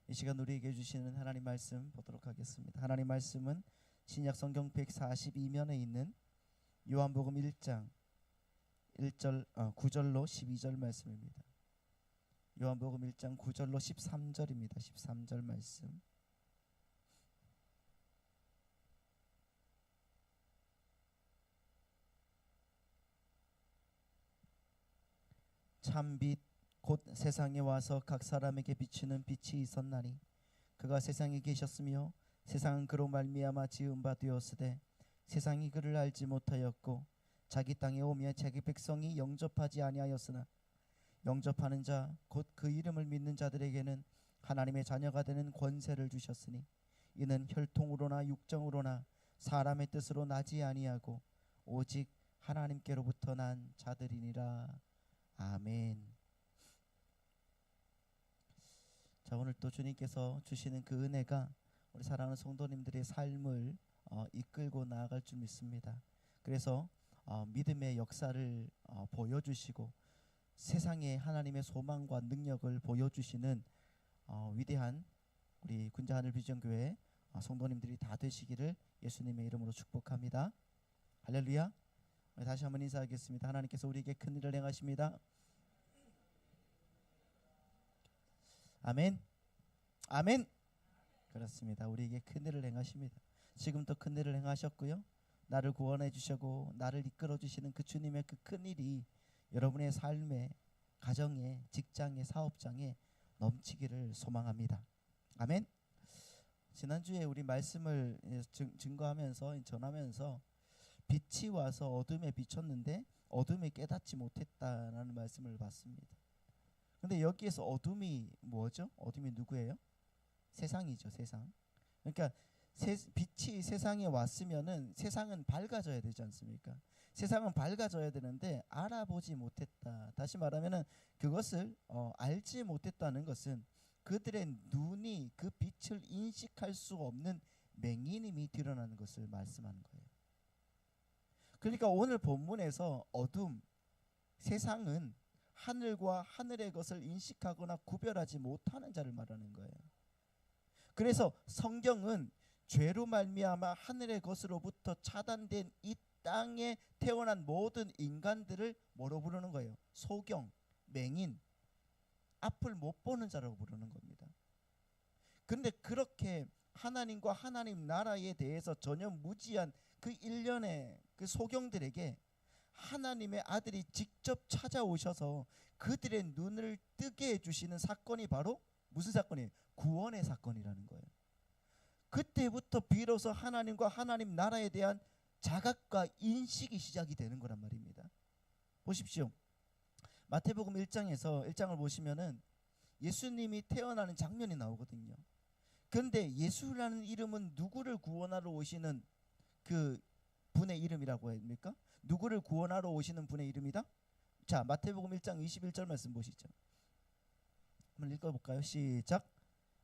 이 시간 우리에게 주시는 하나님 말씀 보도록 하겠습니다. 하나님 말씀은 신약 성경 142면에 있는 요한복음 1장 9절로 12절 말씀입니다. 요한복음 1장 9절로 13절입니다. 13절 말씀. 참빛 곧 세상에 와서 각 사람에게 비추는 빛이 있었나니 그가 세상에 계셨으며 세상은 그로 말미암아 지은 바 되었으되 세상이 그를 알지 못하였고 자기 땅에 오며 자기 백성이 영접하지 아니하였으나 영접하는 자 곧 그 이름을 믿는 자들에게는 하나님의 자녀가 되는 권세를 주셨으니 이는 혈통으로나 육정으로나 사람의 뜻으로 나지 아니하고 오직 하나님께로부터 난 자들이니라. 아멘. 자, 오늘 또 주님께서 주시는 그 은혜가 우리 사랑하는 성도님들의 삶을 이끌고 나아갈 줄 믿습니다. 그래서 믿음의 역사를 보여주시고 세상에 하나님의 소망과 능력을 보여주시는 위대한 우리 군자하늘 비전교회 성도님들이 다 되시기를 예수님의 이름으로 축복합니다. 할렐루야. 다시 한번 인사하겠습니다. 하나님께서 우리에게 큰 일을 행하십니다. 아멘. 아멘. 그렇습니다. 우리에게 큰 일을 행하십니다. 지금도 큰 일을 행하셨고요. 나를 구원해 주시고 나를 이끌어 주시는 그 주님의 그 큰 일이 여러분의 삶에, 가정에, 직장에, 사업장에 넘치기를 소망합니다. 아멘. 지난주에 우리 말씀을 증거하면서 전하면서 빛이 와서 어둠에 비쳤는데 어둠이 깨닫지 못했다라는 말씀을 봤습니다. 근데 여기에서 어둠이 뭐죠? 어둠이 누구예요? 세상이죠, 세상. 그러니까 빛이 세상에 왔으면은 세상은 밝아져야 되지 않습니까? 세상은 밝아져야 되는데 알아보지 못했다. 다시 말하면은 그것을 알지 못했다는 것은 그들의 눈이 그 빛을 인식할 수 없는 맹인임이 드러나는 것을 말씀하는 거예요. 그러니까 오늘 본문에서 어둠, 세상은 하늘과 하늘의 것을 인식하거나 구별하지 못하는 자를 말하는 거예요. 그래서 성경은 죄로 말미암아 하늘의 것으로부터 차단된 이 땅에 태어난 모든 인간들을 뭐로 부르는 거예요? 소경, 맹인, 앞을 못 보는 자라고 부르는 겁니다. 그런데 그렇게 하나님과 하나님 나라에 대해서 전혀 무지한 그 일련의 그 소경들에게 하나님의 아들이 직접 찾아오셔서 그들의 눈을 뜨게 해주시는 사건이 바로 무슨 사건이에요? 구원의 사건이라는 거예요. 그때부터 비로소 하나님과 하나님 나라에 대한 자각과 인식이 시작이 되는 거란 말입니다. 보십시오. 마태복음 1장을 보시면은 예수님이 태어나는 장면이 나오거든요. 그런데 예수라는 이름은 누구를 구원하러 오시는 그 분의 이름이라고 합니까? 누구를 구원하러 오시는 분의 이름이다? 자, 마태복음 1장 21절 말씀 보시죠. 한번 읽어볼까요? 시작.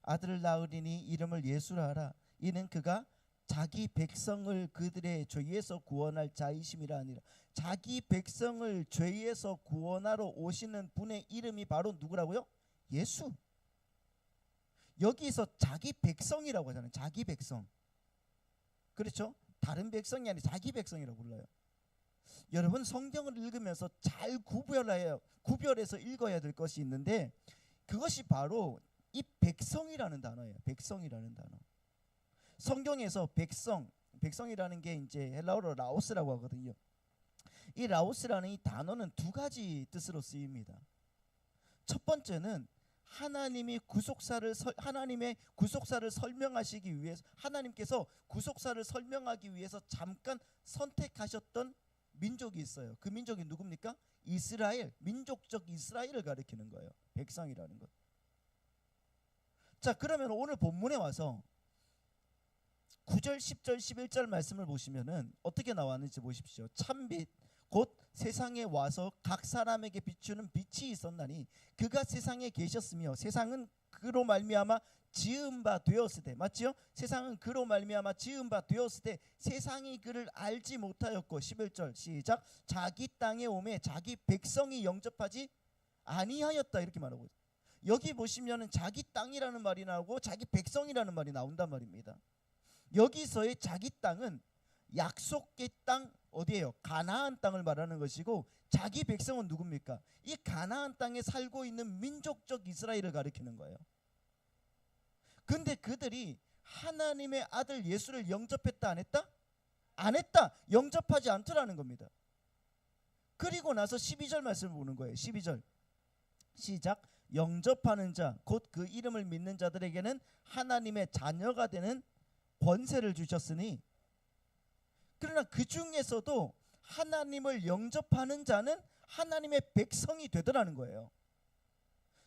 아들을 낳으리니 이름을 예수라 하라. 이는 그가 자기 백성을 그들의 죄에서 구원할 자이심이라 하니라. 자기 백성을 죄에서 구원하러 오시는 분의 이름이 바로 누구라고요? 예수. 여기서 자기 백성이라고 하잖아요. 자기 백성. 그렇죠? 다른 백성이 아니라 자기 백성이라고 불러요. 여러분 성경을 읽으면서 잘 구별해서 읽어야 될 것이 있는데 그것이 바로 이 백성이라는 단어예요. 백성이라는 단어. 성경에서 백성이라는 게 이제 헬라어로 라오스라고 하거든요. 이 라오스라는 이 단어는 두 가지 뜻으로 쓰입니다. 첫 번째는 하나님의 구속사를 설명하시기 위해서 하나님께서 구속사를 설명하기 위해서 잠깐 선택하셨던 민족이 있어요. 그 민족이 누굽니까? 이스라엘, 민족적 이스라엘을 가리키는 거예요. 백성이라는 것. 자, 그러면 오늘 본문에 와서 9절, 10절, 11절 말씀을 보시면은 어떻게 나왔는지 보십시오. 참빛 곧 세상에 와서 각 사람에게 비추는 빛이 있었나니 그가 세상에 계셨으며 세상은 그로 말미암아 지은 바 되었으되, 맞지요? 세상은 그로 말미암아 지은 바 되었으되 세상이 그를 알지 못하였고, 11절 시작. 자기 땅에 오매 자기 백성이 영접하지 아니하였다, 이렇게 말하고 있어요. 여기 보시면은 자기 땅이라는 말이 나오고 자기 백성이라는 말이 나온단 말입니다. 여기서의 자기 땅은 약속의 땅 어디예요? 가나안 땅을 말하는 것이고, 자기 백성은 누굽니까? 이 가나안 땅에 살고 있는 민족적 이스라엘을 가리키는 거예요. 근데 그들이 하나님의 아들 예수를 영접했다 안 했다? 안 했다. 영접하지 않더라는 겁니다. 그리고 나서 12절 말씀을 보는 거예요. 12절 시작. 영접하는 자 곧 그 이름을 믿는 자들에게는 하나님의 자녀가 되는 권세를 주셨으니, 그러나 그 중에서도 하나님을 영접하는 자는 하나님의 백성이 되더라는 거예요.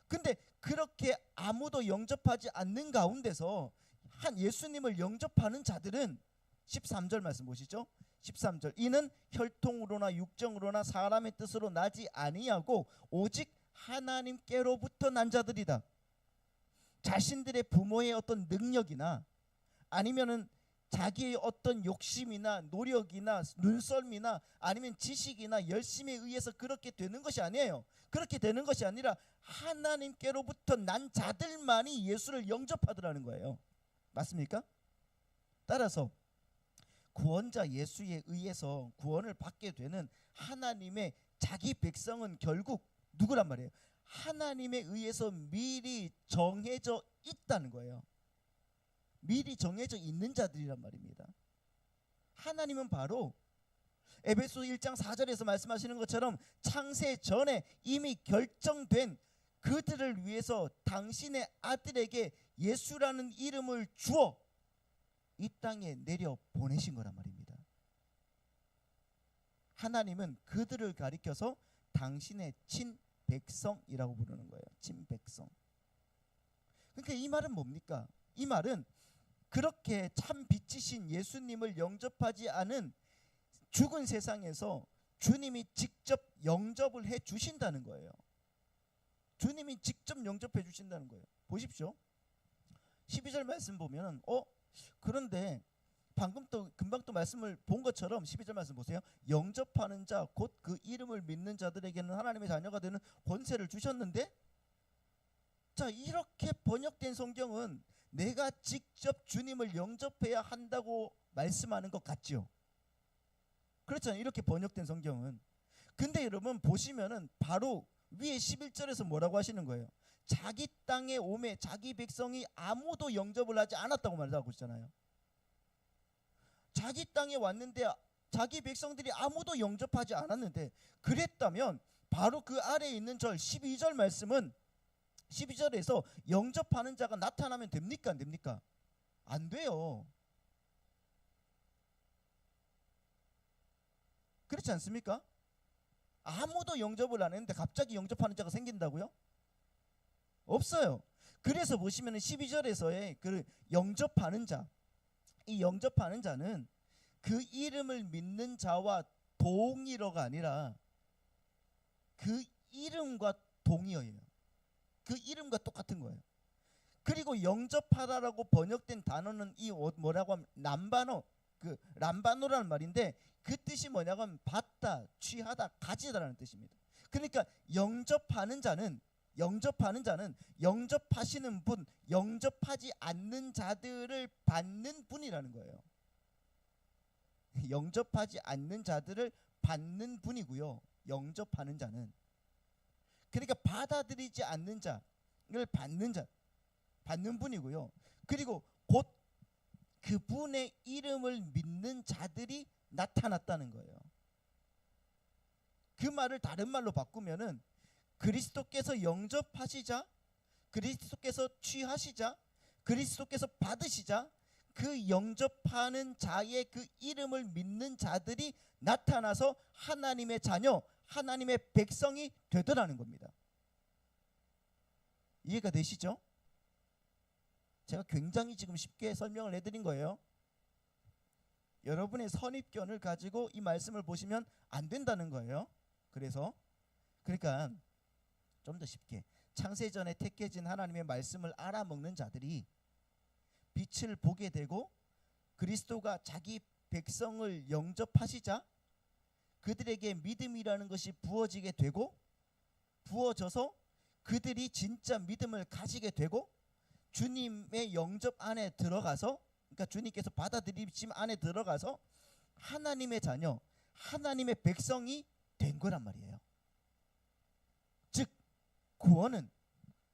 근데 그렇게 아무도 영접하지 않는 가운데서 한 예수님을 영접하는 자들은 13절 말씀 보시죠. 13절 이는 혈통으로나 육정으로나 사람의 뜻으로 나지 아니하고 오직 하나님께로부터 난 자들이다. 자신들의 부모의 어떤 능력이나 아니면은 자기의 어떤 욕심이나 노력이나 눈썰미나 아니면 지식이나 열심에 의해서 그렇게 되는 것이 아니에요. 그렇게 되는 것이 아니라 하나님께로부터 난 자들만이 예수를 영접하더라는 거예요. 맞습니까? 따라서 구원자 예수에 의해서 구원을 받게 되는 하나님의 자기 백성은 결국 누구란 말이에요? 하나님에 의해서 미리 정해져 있다는 거예요. 미리 정해져 있는 자들이란 말입니다. 하나님은 바로 에베소 1장 4절에서 말씀하시는 것처럼 창세 전에 이미 결정된 그들을 위해서 당신의 아들에게 예수라는 이름을 주어 이 땅에 내려 보내신 거란 말입니다. 하나님은 그들을 가리켜서 당신의 친백성이라고 부르는 거예요. 친백성. 그러니까 이 말은 뭡니까? 이 말은 그렇게 참 빛이신 예수님을 영접하지 않은 죽은 세상에서 주님이 직접 영접을 해 주신다는 거예요. 주님이 직접 영접해 주신다는 거예요. 보십시오. 12절 말씀 보면 그런데 금방 또 말씀을 본 것처럼 12절 말씀 보세요. 영접하는 자 곧 그 이름을 믿는 자들에게는 하나님의 자녀가 되는 권세를 주셨는데, 자, 이렇게 번역된 성경은 내가 직접 주님을 영접해야 한다고 말씀하는 것 같죠. 그렇잖아요. 이렇게 번역된 성경은. 근데 여러분 보시면은 바로 위에 11절에서 뭐라고 하시는 거예요? 자기 땅에 오매 자기 백성이 아무도 영접을 하지 않았다고 말하고 있잖아요. 자기 땅에 왔는데 자기 백성들이 아무도 영접하지 않았는데, 그랬다면 바로 그 아래에 있는 절 12절 말씀은 12절에서 영접하는 자가 나타나면 됩니까? 안 됩니까? 안 돼요. 그렇지 않습니까? 아무도 영접을 안 했는데 갑자기 영접하는 자가 생긴다고요? 없어요. 그래서 보시면 12절에서의 그 영접하는 자, 이 영접하는 자는 그 이름을 믿는 자와 동일어가 아니라 그 이름과 동의어예요. 그 이름과 똑같은 거예요. 그리고 영접하다라고 번역된 단어는 이 뭐라고 하면 람바노, 그 람바노라는 말인데 그 뜻이 뭐냐고 하면 받다, 취하다, 가지다라는 뜻입니다. 그러니까 영접하는 자는 영접하시는 분, 영접하지 않는 자들을 받는 분이라는 거예요. 영접하지 않는 자들을 받는 분이고요. 영접하는 자는, 그러니까 받아들이지 않는 자를 받는 분이고요. 그리고 곧 그분의 이름을 믿는 자들이 나타났다는 거예요. 그 말을 다른 말로 바꾸면은 그리스도께서 영접하시자, 그리스도께서 취하시자, 그리스도께서 받으시자, 그 영접하는 자의 그 이름을 믿는 자들이 나타나서 하나님의 자녀, 하나님의 백성이 되더라는 겁니다. 이해가 되시죠? 제가 굉장히 지금 쉽게 설명을 해드린 거예요. 여러분의 선입견을 가지고 이 말씀을 보시면 안 된다는 거예요. 그러니까 좀 더 쉽게, 창세전에 택해진 하나님의 말씀을 알아먹는 자들이 빛을 보게 되고 그리스도가 자기 백성을 영접하시자 그들에게 믿음이라는 것이 부어지게 되고, 부어져서 그들이 진짜 믿음을 가지게 되고 주님의 영접 안에 들어가서, 그러니까 주님께서 받아들이심 안에 들어가서 하나님의 자녀, 하나님의 백성이 된 거란 말이에요. 즉 구원은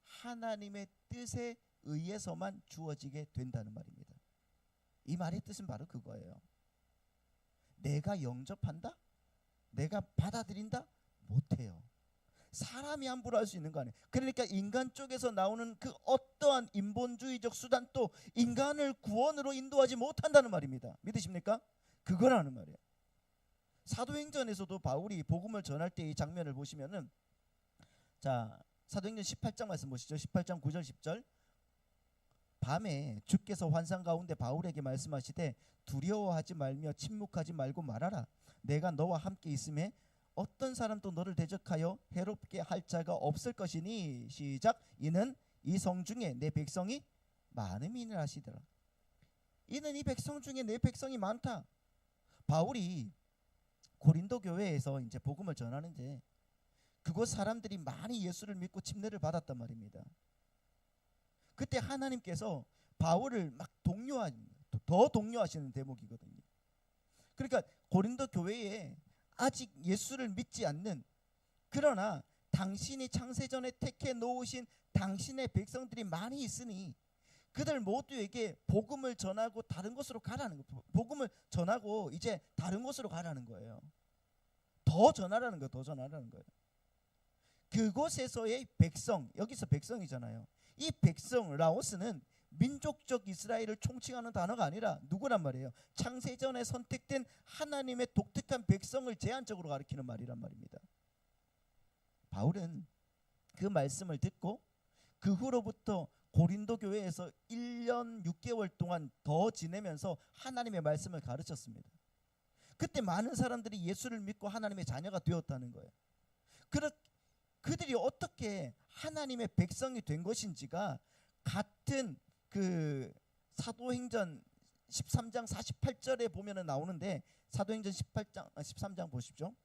하나님의 뜻에 의해서만 주어지게 된다는 말입니다. 이 말의 뜻은 바로 그거예요. 내가 영접한다? 내가 받아들인다? 못해요. 사람이 함부로 할 수 있는 거 아니에요. 그러니까 인간 쪽에서 나오는 그 어떠한 인본주의적 수단도 인간을 구원으로 인도하지 못한다는 말입니다. 믿으십니까? 그거라는 말이에요. 사도행전에서도 바울이 복음을 전할 때 이 장면을 보시면은, 자 사도행전 18장 말씀 보시죠. 18장 9절 10절. 밤에 주께서 환상 가운데 바울에게 말씀하시되 두려워하지 말며 침묵하지 말고 말하라. 내가 너와 함께 있음에 어떤 사람도 너를 대적하여 해롭게 할 자가 없을 것이니. 시작. 이는 이 성 중에 내 백성이 많음이니라 하시더라. 이는 이 백성 중에 내 백성이 많다. 바울이 고린도 교회에서 이제 복음을 전하는데 그곳 사람들이 많이 예수를 믿고 침례를 받았단 말입니다. 그때 하나님께서 바울을 막 더 동요하시는 대목이거든요. 그러니까 고린도 교회에 아직 예수를 믿지 않는, 그러나 당신이 창세전에 택해 놓으신 당신의 백성들이 많이 있으니 그들 모두에게 복음을 전하고 다른 곳으로 가라는 거예요. 복음을 전하고 이제 다른 곳으로 가라는 거예요. 더 전하라는 거예요. 더 전하라는 거예요. 그곳에서의 백성, 여기서 백성이잖아요. 이 백성, 라오스는 민족적 이스라엘을 총칭하는 단어가 아니라 누구란 말이에요? 창세전에 선택된 하나님의 독특한 백성을 제한적으로 가리키는 말이란 말입니다. 바울은 그 말씀을 듣고 그 후로부터 고린도 교회에서 1년 6개월 동안 더 지내면서 하나님의 말씀을 가르쳤습니다. 그때 많은 사람들이 예수를 믿고 하나님의 자녀가 되었다는 거예요. 그들이 어떻게 하나님의 백성이 된 것인지가 같은 그 사도행전 13장 48절에 보면은 나오는데, 사도행전 13장 보십시오.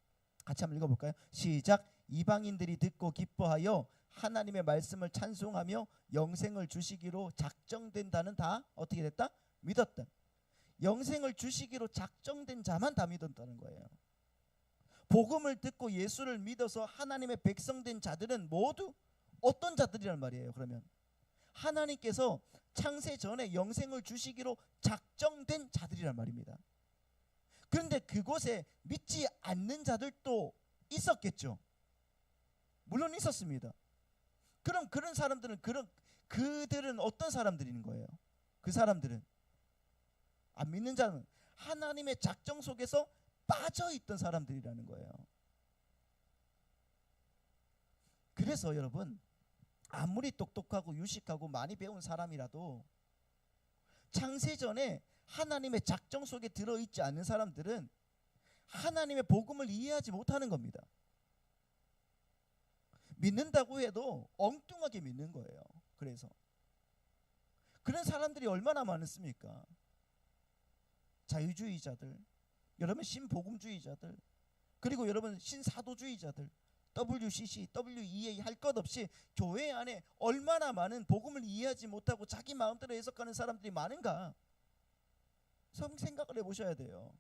같이 한번 읽어볼까요? 시작. 이방인들이 듣고 기뻐하여 하나님의 말씀을 찬송하며 영생을 주시기로 작정된 자는 다 어떻게 됐다? 믿었다. 영생을 주시기로 작정된 자만 다 믿었다는 거예요. 복음을 듣고 예수를 믿어서 하나님의 백성된 자들은 모두 어떤 자들이란 말이에요. 그러면 하나님께서 창세 전에 영생을 주시기로 작정된 자들이란 말입니다. 그런데 그곳에 믿지 않는 자들도 있었겠죠. 물론 있었습니다. 그럼 그런 사람들은 그들은 어떤 사람들인 거예요? 그 사람들은 안 믿는 자는 하나님의 작정 속에서 빠져 있던 사람들이라는 거예요. 그래서 여러분, 아무리 똑똑하고 유식하고 많이 배운 사람이라도 창세전에 하나님의 작정 속에 들어있지 않는 사람들은 하나님의 복음을 이해하지 못하는 겁니다. 믿는다고 해도 엉뚱하게 믿는 거예요. 그래서 그런 사람들이 얼마나 많습니까? 자유주의자들, 여러분 신복음주의자들, 그리고 여러분 신사도주의자들, WCC, WEA 할 것 없이 교회 안에 얼마나 많은 복음을 이해하지 못하고 자기 마음대로 해석하는 사람들이 많은가? 생각을 해보셔야 돼요.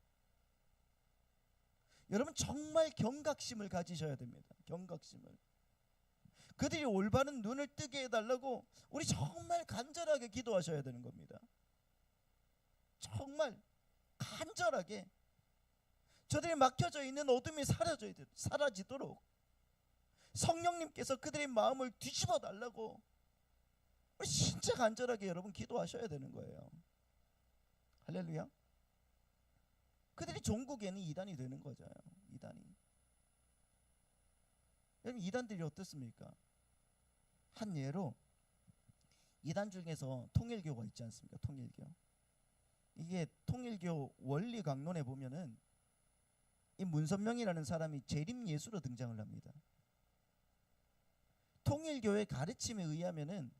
여러분 정말 경각심을 가지셔야 됩니다. 경각심을. 그들이 올바른 눈을 뜨게 해달라고 우리 정말 간절하게 기도하셔야 되는 겁니다. 정말 간절하게 저들이 막혀져 있는 어둠이 사라지도록 성령님께서 그들의 마음을 뒤집어 달라고 진짜 간절하게 여러분 기도하셔야 되는 거예요. 할렐루야. 그들이 종국에는 이단이 되는 거죠. 이단이. 여러분 이단들이 어떻습니까? 한 예로 이단 중에서 통일교가 있지 않습니까? 통일교. 이게 통일교 원리 강론에 보면은 이 문선명이라는 사람이 재림 예수로 등장을 합니다. 통일교의 가르침에 의하면은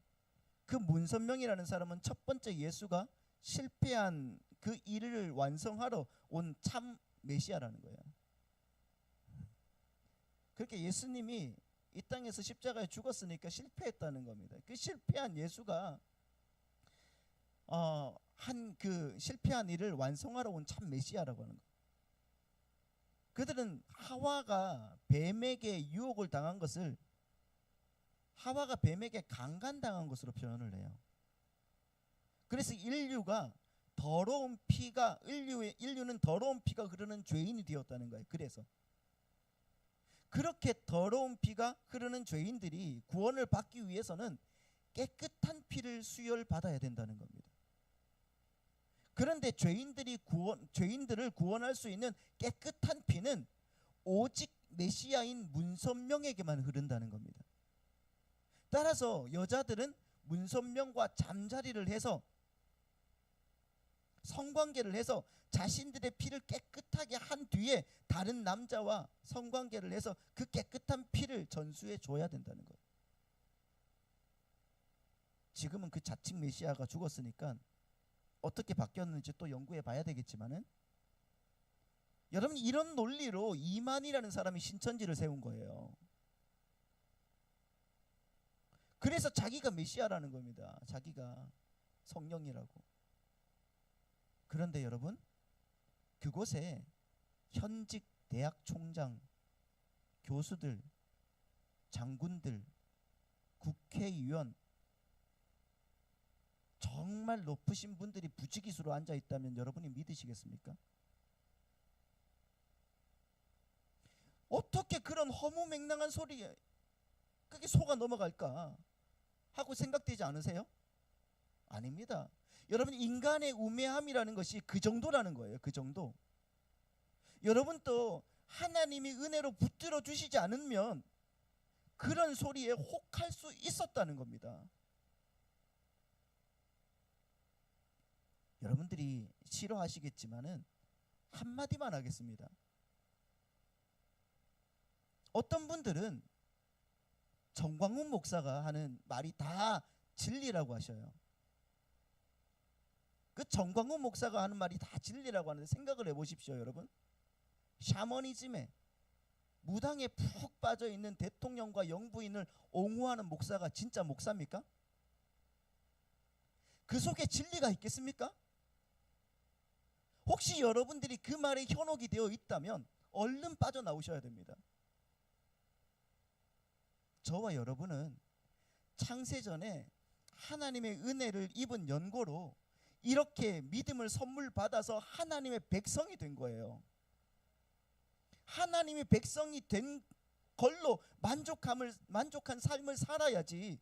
그 문선명이라는 사람은 첫 번째 예수가 실패한 그 일을 완성하러 온 참 메시아라는 거예요. 그렇게 예수님이 이 땅에서 십자가에 죽었으니까 실패했다는 겁니다. 그 실패한 예수가 한 그 실패한 일을 완성하러 온 참 메시아라고 하는 거예요. 그들은 하와가 뱀에게 유혹을 당한 것을 하와가 뱀에게 강간당한 것으로 표현을 해요. 그래서 인류가 더러운 피가 인류는 더러운 피가 흐르는 죄인이 되었다는 거예요. 그래서 그렇게 더러운 피가 흐르는 죄인들이 구원을 받기 위해서는 깨끗한 피를 수혈받아야 된다는 겁니다. 그런데 죄인들을 구원할 수 있는 깨끗한 피는 오직 메시아인 문선명에게만 흐른다는 겁니다. 따라서 여자들은 문선명과 잠자리를 해서 성관계를 해서 자신들의 피를 깨끗하게 한 뒤에 다른 남자와 성관계를 해서 그 깨끗한 피를 전수해 줘야 된다는 거예요. 지금은 그 자칭 메시아가 죽었으니까 어떻게 바뀌었는지 또 연구해 봐야 되겠지만은, 여러분 이런 논리로 이만이라는 사람이 신천지를 세운 거예요. 그래서 자기가 메시아라는 겁니다. 자기가 성령이라고. 그런데 여러분, 그곳에 현직 대학 총장, 교수들, 장군들, 국회의원, 정말 높으신 분들이 부지기수로 앉아 있다면 여러분이 믿으시겠습니까? 어떻게 그런 허무맹랑한 소리에 그게 속아 넘어갈까 하고 생각되지 않으세요? 아닙니다. 여러분, 인간의 우매함이라는 것이 그 정도라는 거예요. 그 정도. 여러분 또 하나님이 은혜로 붙들어 주시지 않으면 그런 소리에 혹할 수 있었다는 겁니다. 여러분들이 싫어하시겠지만은 한마디만 하겠습니다. 어떤 분들은 정광훈 목사가 하는 말이 다 진리라고 하셔요. 그 정광훈 목사가 하는 말이 다 진리라고 하는데 생각을 해보십시오. 여러분, 샤머니즘에 무당에 푹 빠져있는 대통령과 영부인을 옹호하는 목사가 진짜 목사입니까? 그 속에 진리가 있겠습니까? 혹시 여러분들이 그 말에 현혹이 되어 있다면 얼른 빠져나오셔야 됩니다. 저와 여러분은 창세전에 하나님의 은혜를 입은 연고로 이렇게 믿음을 선물 받아서 하나님의 백성이 된 거예요. 하나님의 백성이 된 걸로 만족한 삶을 살아야지,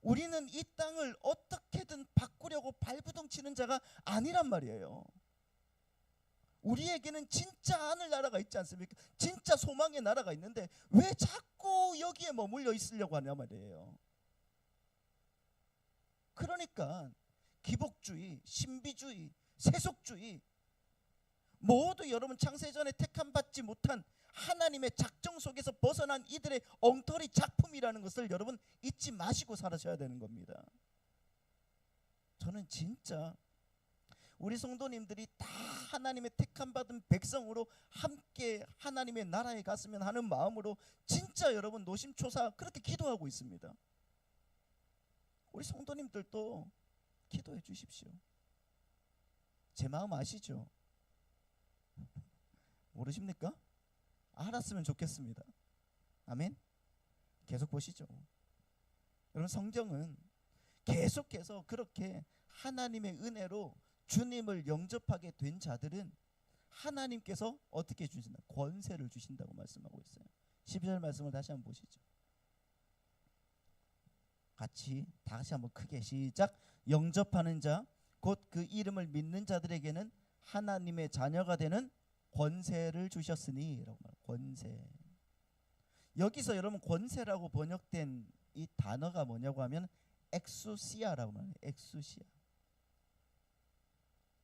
우리는 이 땅을 어떻게든 바꾸려고 발부둥 치는 자가 아니란 말이에요. 우리에게는 진짜 하늘나라가 있지 않습니까? 진짜 소망의 나라가 있는데 왜 자꾸 여기에 머물러 있으려고 하냐 말이에요. 그러니까 기복주의, 신비주의, 세속주의, 모두 여러분 창세전에 택함받지 못한 하나님의 작정 속에서 벗어난 이들의 엉터리 작품이라는 것을 여러분 잊지 마시고 살아셔야 되는 겁니다. 저는 진짜 우리 성도님들이 다 하나님의 택함받은 백성으로 함께 하나님의 나라에 갔으면 하는 마음으로 진짜 여러분 노심초사 그렇게 기도하고 있습니다. 우리 성도님들도 기도해 주십시오. 제 마음 아시죠? 모르십니까? 알았으면 좋겠습니다. 아멘. 계속 보시죠. 여러분, 성경은 계속해서 그렇게 하나님의 은혜로 주님을 영접하게 된 자들은 하나님께서 어떻게 주신다? 권세를 주신다고 말씀하고 있어요. 12절 말씀을 다시 한번 보시죠. 같이 다시 한번 크게 시작. 영접하는 자 곧 그 이름을 믿는 자들에게는 하나님의 자녀가 되는 권세를 주셨으니 라고 말해요. 권세. 여기서 여러분 권세라고 번역된 이 단어가 뭐냐고 하면 엑수시아라고 말해요. 엑수시아.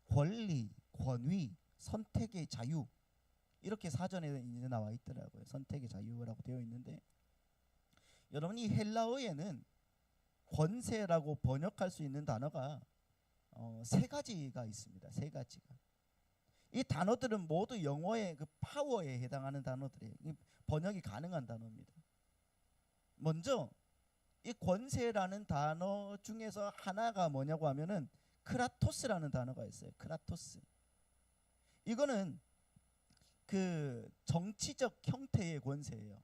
권리, 권위, 선택의 자유, 이렇게 사전에 이제 나와 있더라고요. 선택의 자유라고 되어 있는데, 여러분 이 헬라어에는 권세라고 번역할 수 있는 단어가 세 가지가 있습니다. 세 가지가. 이 단어들은 모두 영어의 그 파워에 해당하는 단어들이에요. 번역이 가능한 단어입니다. 먼저 이 권세라는 단어 중에서 하나가 뭐냐고 하면은 크라토스라는 단어가 있어요. 크라토스. 이거는 그 정치적 형태의 권세예요.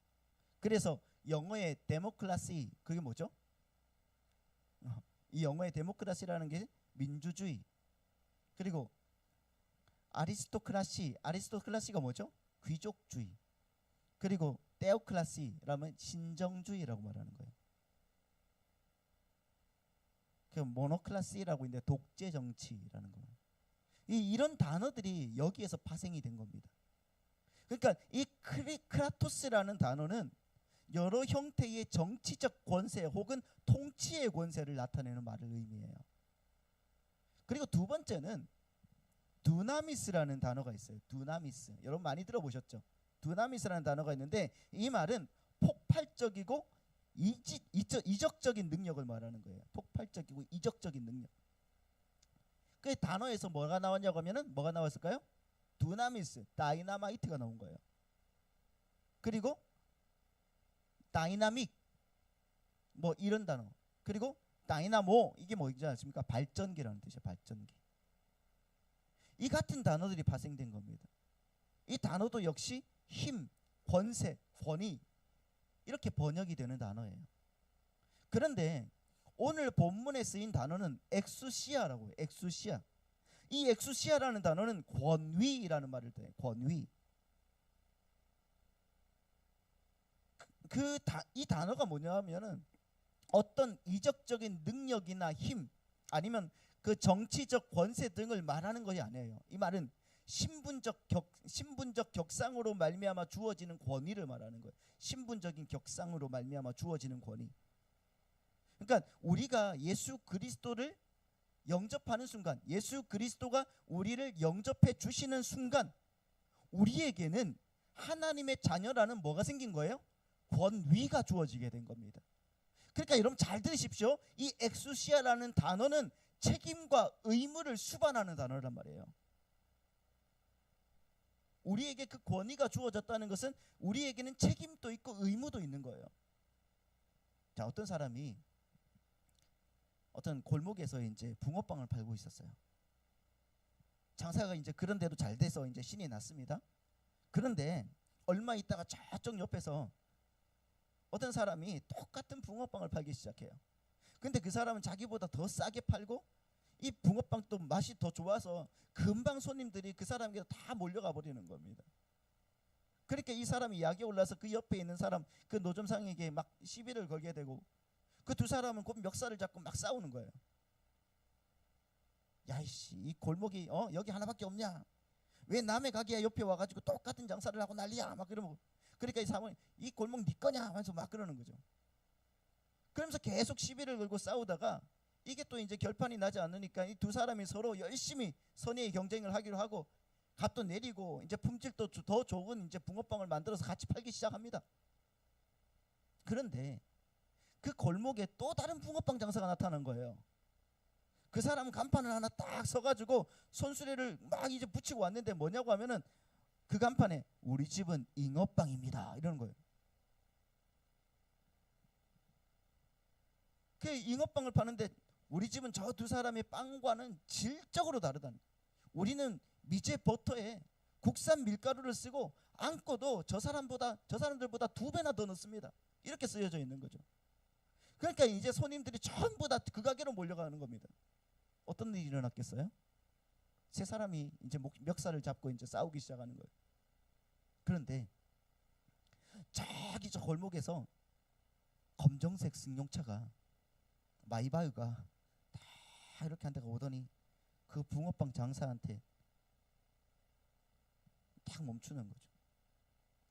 그래서 영어의 데모크라시, 그게 뭐죠? 이 영어의 데모크라시라는 게 민주주의. 그리고 아리스토크라시가 뭐죠? 귀족주의. 그리고 테오크라시라면 신정주의라고 말하는 거예요. 그 모노클라시라고 있는데 독재 정치라는 거예요. 이런 단어들이 여기에서 파생이 된 겁니다. 그러니까 이 크라토스라는 단어는 여러 형태의 정치적 권세 혹은 통치의 권세를 나타내는 말을 의미해요. 그리고 두 번째는 두나미스라는 단어가 있어요. 두나미스. 여러분 많이 들어보셨죠? 두나미스라는 단어가 있는데 이 말은 폭발적이고 이적적인 능력을 말하는 거예요. 폭발적이고 이적적인 능력. 그 단어에서 뭐가 나왔냐고 하면은 뭐가 나왔을까요? 두나미스, 다이나마이트가 나온 거예요. 그리고 다이나믹, 뭐 이런 단어. 그리고 다이나모, 이게 뭐지 않습니까? 발전기라는 뜻이에요. 발전기. 이 같은 단어들이 파생된 겁니다. 이 단어도 역시 힘, 권세, 권위 이렇게 번역이 되는 단어예요. 그런데 오늘 본문에 쓰인 단어는 엑수시아라고 해요. 엑수시아. 이 엑수시아라는 단어는 권위라는 말을 써요. 권위. 이 단어가 뭐냐면은 어떤 이적적인 능력이나 힘 아니면 그 정치적 권세 등을 말하는 것이 아니에요. 이 말은 신분적 격상으로 말미암아 주어지는 권위를 말하는 거예요. 신분적인 격상으로 말미암아 주어지는 권위. 그러니까 우리가 예수 그리스도를 영접하는 순간, 예수 그리스도가 우리를 영접해 주시는 순간 우리에게는 하나님의 자녀라는 뭐가 생긴 거예요? 권위가 주어지게 된 겁니다. 그러니까 여러분 잘 들으십시오. 이 엑수시아라는 단어는 책임과 의무를 수반하는 단어란 말이에요. 우리에게 그 권위가 주어졌다는 것은 우리에게는 책임도 있고 의무도 있는 거예요. 자, 어떤 사람이 어떤 골목에서 이제 붕어빵을 팔고 있었어요. 장사가 이제 그런데도 잘 돼서 이제 신이 났습니다. 그런데 얼마 있다가 저쪽 옆에서 어떤 사람이 똑같은 붕어빵을 팔기 시작해요. 근데 그 사람은 자기보다 더 싸게 팔고 이 붕어빵도 맛이 더 좋아서 금방 손님들이 그 사람에게 다 몰려가 버리는 겁니다. 그러니까 이 사람이 약에 올라서 그 옆에 있는 사람 그 노점상에게 막 시비를 걸게 되고 그 두 사람은 곧 멱살을 잡고 막 싸우는 거예요. 야이씨, 이 골목이 여기 하나밖에 없냐? 왜 남의 가게 옆에 와가지고 똑같은 장사를 하고 난리야? 막 그러면 그러니까 이 사람은 이 골목 네 거냐? 하면서 막 그러는 거죠. 그러면서 계속 시비를 걸고 싸우다가 이게 또 이제 결판이 나지 않으니까 이 두 사람이 서로 열심히 선의의 경쟁을 하기로 하고 값도 내리고 이제 품질도 더 좋은 이제 붕어빵을 만들어서 같이 팔기 시작합니다. 그런데 그 골목에 또 다른 붕어빵 장사가 나타난 거예요. 그 사람은 간판을 하나 딱 서가지고 손수레를 막 이제 붙이고 왔는데 뭐냐고 하면은 그 간판에 우리 집은 잉어빵입니다 이러는 거예요. 그 잉어빵을 파는데 우리 집은 저 두 사람의 빵과는 질적으로 다르다는. 우리는 미제 버터에 국산 밀가루를 쓰고 안고도 저 사람들보다 2배나 더 넣습니다. 이렇게 쓰여져 있는 거죠. 그러니까 이제 손님들이 전부 다 그 가게로 몰려가는 겁니다. 어떤 일이 일어났겠어요? 세 사람이 이제 멱살을 잡고 이제 싸우기 시작하는 거예요. 그런데 저기 저 골목에서 검정색 승용차가 마이바흐가 다 이렇게 한 데가 오더니 그 붕어빵 장사한테 딱 멈추는 거죠.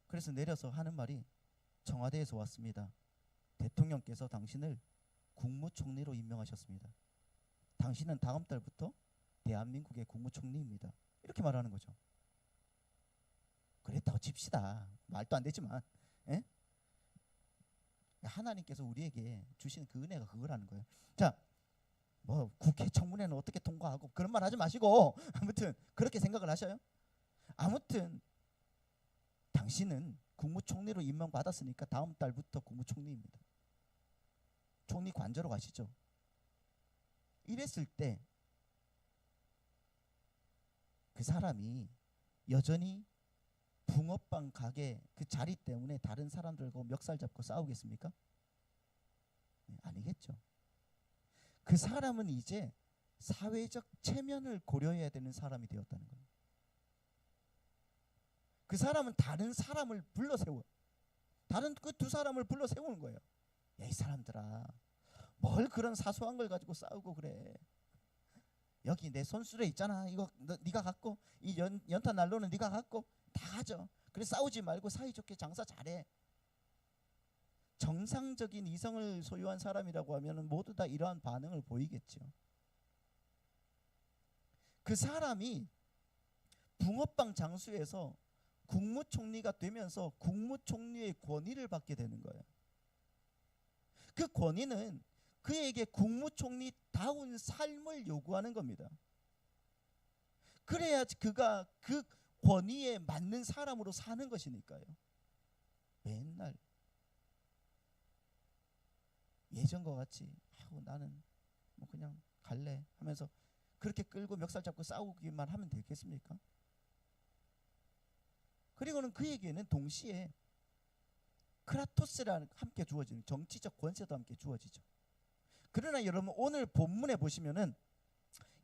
그래서 내려서 하는 말이 청와대에서 왔습니다. 대통령께서 당신을 국무총리로 임명하셨습니다. 당신은 다음 달부터 대한민국의 국무총리입니다. 이렇게 말하는 거죠. 그랬다고 칩시다. 말도 안 되지만 에? 하나님께서 우리에게 주신 그 은혜가 그거라는 거예요. 자, 뭐 국회 청문회는 어떻게 통과하고 그런 말 하지 마시고 아무튼 그렇게 생각을 하셔요. 아무튼 당신은 국무총리로 임명받았으니까 다음 달부터 국무총리입니다. 총리 관저로 가시죠. 이랬을 때 그 사람이 여전히 붕어빵 가게 그 자리 때문에 다른 사람들과 멱살 잡고 싸우겠습니까? 네, 아니겠죠. 그 사람은 이제 사회적 체면을 고려해야 되는 사람이 되었다는 거예요. 그 사람은 다른 사람을 불러 세워. 다른 그 두 사람을 불러 세우는 거예요. 야, 이 사람들아, 뭘 그런 사소한 걸 가지고 싸우고 그래. 여기 내 손수레 있잖아. 이거 네가 갖고, 이 연탄 난로는 네가 갖고 다 가져. 그래, 싸우지 말고 사이좋게 장사 잘해. 정상적인 이성을 소유한 사람이라고 하면 모두 다 이러한 반응을 보이겠죠. 그 사람이 붕어빵 장수에서 국무총리가 되면서 국무총리의 권위를 받게 되는 거예요. 그 권위는 그에게 국무총리다운 삶을 요구하는 겁니다. 그래야 그가 그 권위에 맞는 사람으로 사는 것이니까요. 맨날 예전과 같이 나는 뭐 그냥 갈래 하면서 그렇게 끌고 멱살 잡고 싸우기만 하면 되겠습니까? 그리고는 그에게는 동시에 크라토스랑 함께 주어지는 정치적 권세도 함께 주어지죠. 그러나 여러분, 오늘 본문에 보시면은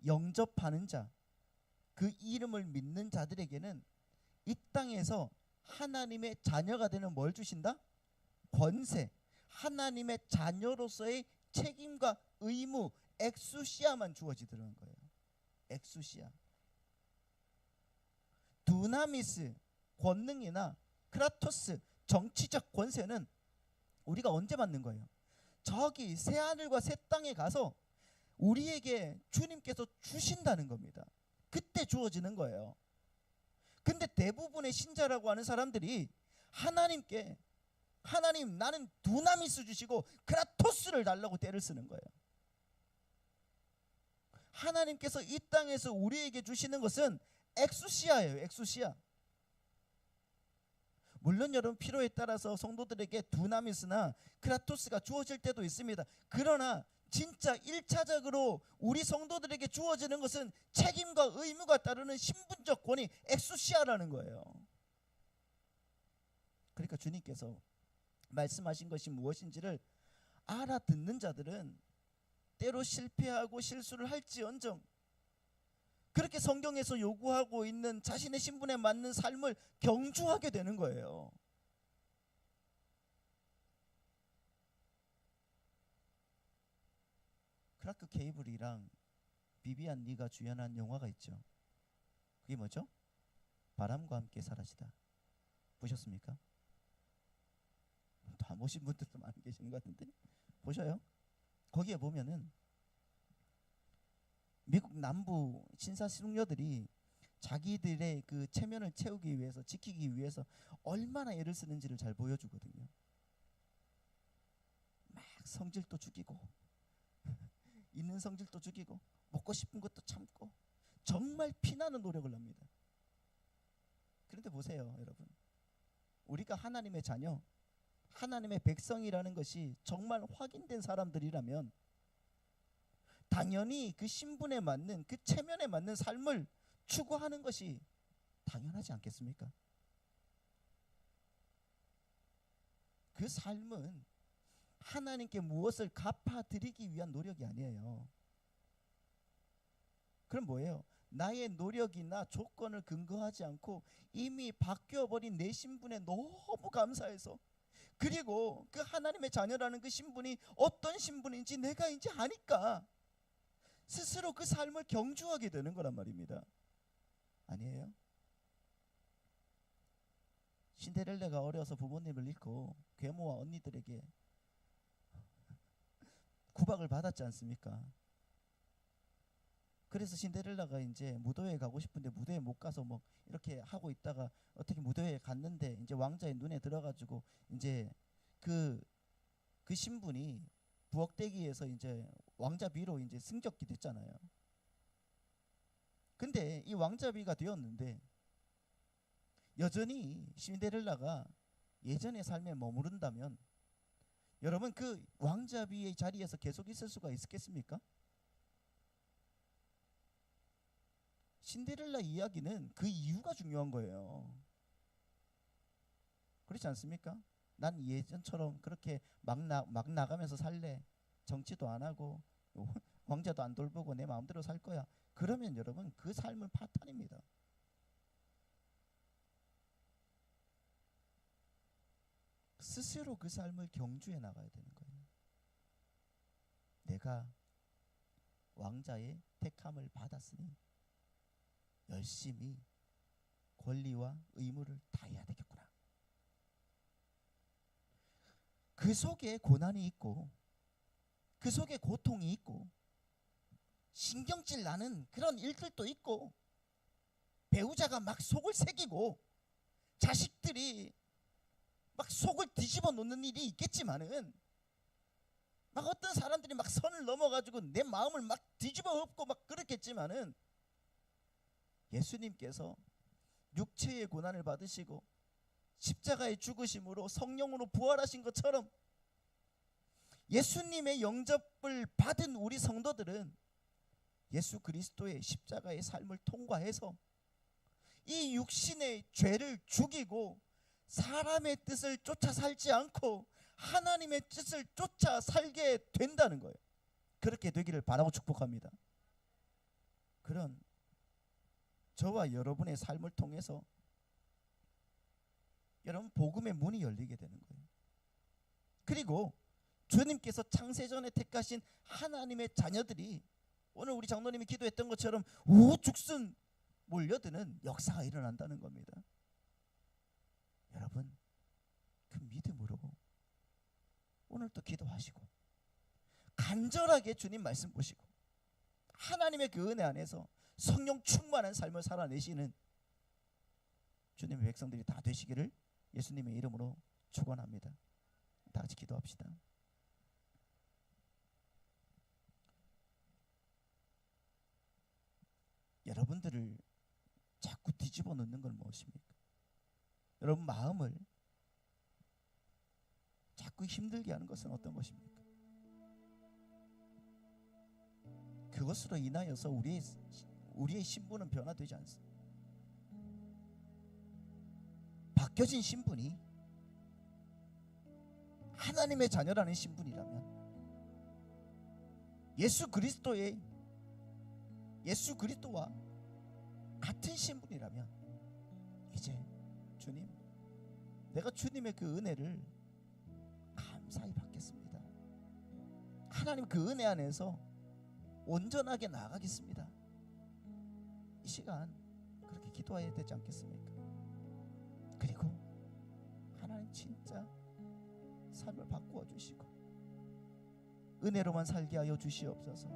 영접하는 자, 그 이름을 믿는 자들에게는 이 땅에서 하나님의 자녀가 되는 뭘 주신다? 권세, 하나님의 자녀로서의 책임과 의무, 엑수시아만 주어지더라는 거예요. 엑수시아. 두나미스, 권능이나 크라토스, 정치적 권세는 우리가 언제 받는 거예요? 저기 새하늘과 새 땅에 가서 우리에게 주님께서 주신다는 겁니다. 그때 주어지는 거예요. 근데 대부분의 신자라고 하는 사람들이 하나님께, 하나님 나는 두나미스 주시고 크라토스를 달라고 떼를 쓰는 거예요. 하나님께서 이 땅에서 우리에게 주시는 것은 엑수시아예요. 엑수시아. 물론 여러분, 필요에 따라서 성도들에게 두나미스나 크라토스가 주어질 때도 있습니다. 그러나 진짜 1차적으로 우리 성도들에게 주어지는 것은 책임과 의무가 따르는 신분적 권위, 엑수시아라는 거예요. 그러니까 주님께서 말씀하신 것이 무엇인지를 알아듣는 자들은 때로 실패하고 실수를 할지언정 그렇게 성경에서 요구하고 있는 자신의 신분에 맞는 삶을 경주하게 되는 거예요. 크라크 케이블이랑 비비안 리가 주연한 영화가 있죠. 그게 뭐죠? 바람과 함께 사라지다. 보셨습니까? 다 보신 분들도 많이 계시는 것 같은데 보셔요. 거기에 보면은 미국 남부 신사숙녀들이 자기들의 그 체면을 채우기 위해서, 지키기 위해서 얼마나 애를 쓰는지를 잘 보여주거든요. 막 성질도 죽이고 있는 성질도 죽이고 먹고 싶은 것도 참고 정말 피나는 노력을 합니다. 그런데 보세요, 여러분. 우리가 하나님의 자녀, 하나님의 백성이라는 것이 정말 확인된 사람들이라면 당연히 그 신분에 맞는, 그 체면에 맞는 삶을 추구하는 것이 당연하지 않겠습니까? 그 삶은 하나님께 무엇을 갚아드리기 위한 노력이 아니에요. 그럼 뭐예요? 나의 노력이나 조건을 근거하지 않고 이미 바뀌어버린 내 신분에 너무 감사해서, 그리고 그 하나님의 자녀라는 그 신분이 어떤 신분인지 내가 이제 아니까 스스로 그 삶을 경주하게 되는 거란 말입니다. 아니에요? 신데렐라가 어려서 부모님을 잃고 괴모와 언니들에게 구박을 받았지 않습니까? 그래서 신데렐라가 이제 무도회에 가고 싶은데 무도회에 못 가서 뭐 이렇게 하고 있다가 어떻게 무도회에 갔는데 이제 왕자의 눈에 들어가지고 이제 그 신분이 부엌대기에서 이제 왕자비로 이제 승격이 됐잖아요. 근데 이 왕자비가 되었는데 여전히 신데렐라가 예전의 삶에 머무른다면 여러분 그 왕자비의 자리에서 계속 있을 수가 있겠습니까? 신데렐라 이야기는 그 이유가 중요한 거예요. 그렇지 않습니까? 난 예전처럼 그렇게 막 나가면서 살래. 정치도 안 하고 왕자도 안 돌보고 내 마음대로 살 거야. 그러면 여러분 그 삶은 파탄입니다. 스스로 그 삶을 경주해 나가야 되는 거예요. 내가 왕자의 택함을 받았으니 열심히 권리와 의무를 다해야 되겠구나. 그 속에 고난이 있고 그 속에 고통이 있고 신경질 나는 그런 일들도 있고 배우자가 막 속을 새기고 자식들이 막 속을 뒤집어 놓는 일이 있겠지만은 막 어떤 사람들이 막 선을 넘어가지고 내 마음을 막 뒤집어 엎고 막 그렇겠지만은 예수님께서 육체의 고난을 받으시고 십자가의 죽으심으로 성령으로 부활하신 것처럼 예수님의 영접을 받은 우리 성도들은 예수 그리스도의 십자가의 삶을 통과해서 이 육신의 죄를 죽이고 사람의 뜻을 쫓아 살지 않고 하나님의 뜻을 쫓아 살게 된다는 거예요. 그렇게 되기를 바라고 축복합니다. 그런 저와 여러분의 삶을 통해서 여러분 복음의 문이 열리게 되는 거예요. 그리고 주님께서 창세전에 택하신 하나님의 자녀들이 오늘 우리 장로님이 기도했던 것처럼 우죽순 몰려드는 역사가 일어난다는 겁니다. 여러분 그 믿음으로 오늘도 기도하시고 간절하게 주님 말씀 보시고 하나님의 그 은혜 안에서 성령 충만한 삶을 살아내시는 주님의 백성들이 다 되시기를 예수님의 이름으로 축원합니다. 다 같이 기도합시다. 여러분들을 자꾸 뒤집어 놓는 건 무엇입니까? 여러분 마음을 자꾸 힘들게 하는 것은 어떤 것입니까? 그것으로 인하여서 우리의 신분은 변화되지 않습니다. 바뀌어진 신분이 하나님의 자녀라는 신분이라면 예수 그리스도와 같은 신분이라면 이제 주님, 내가 주님의 그 은혜를 감사히 받겠습니다. 하나님 그 은혜 안에서 온전하게 나아가겠습니다. 이 시간 그렇게 기도해야 되지 않겠습니까? 그리고 하나님 진짜 삶을 바꾸어 주시고 은혜로만 살게 하여 주시옵소서.